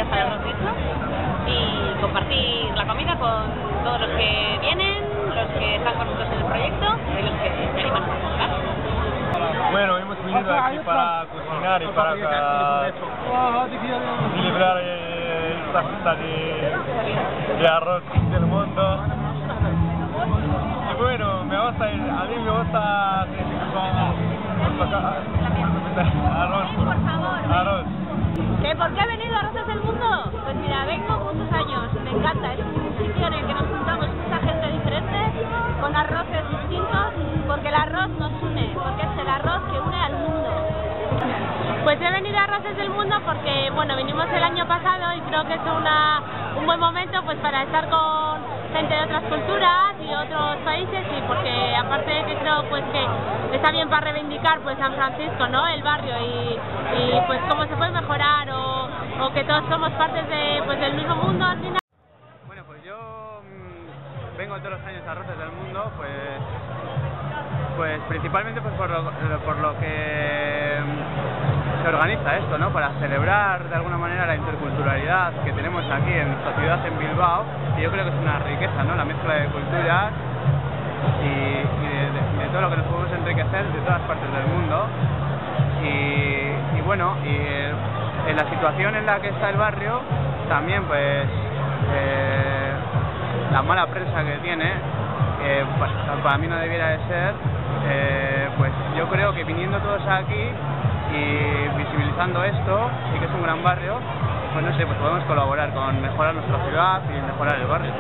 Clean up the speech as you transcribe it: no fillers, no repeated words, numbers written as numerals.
ya sabemos dicho, y compartir la comida con todos los que vienen, los que están con nosotros en el proyecto y los que se animan a participar. Bueno, hemos venido aquí para cocinar y para celebrar esta fiesta de arroz del mundo. Y bueno, a mí me gusta arroz. ¿Que por qué he venido a Arroces del Mundo? Pues mira, vengo muchos años, me encanta, es un sitio en el que nos juntamos mucha gente diferente, con arroces distintos, porque el arroz nos une, porque es el arroz que une al mundo. Pues he venido a Arroces del Mundo porque, bueno, vinimos el año pasado y creo que es un buen momento pues para estar con gente de otras culturas y otros países, y porque aparte de que creo pues que está bien para reivindicar pues San Francisco, ¿no? El barrio y pues cómo se puede mejorar o que todos somos partes de pues del mismo mundo al final. Bueno, pues yo vengo todos los años a Arroces del Mundo, pues principalmente pues por lo que se organiza esto, ¿no? Para celebrar de alguna manera la interculturalidad que tenemos aquí en nuestra ciudad, en Bilbao, y yo creo que es una riqueza, ¿no? La mezcla de culturas y de todo lo que nos podemos enriquecer de todas partes del mundo. Y bueno, en la situación en la que está el barrio, también pues la mala prensa que tiene, para mí no debiera de ser, pues yo creo que viniendo todos aquí y visibilizando esto, y que es un gran barrio, pues no sé, pues podemos colaborar con mejorar nuestra ciudad y mejorar el barrio.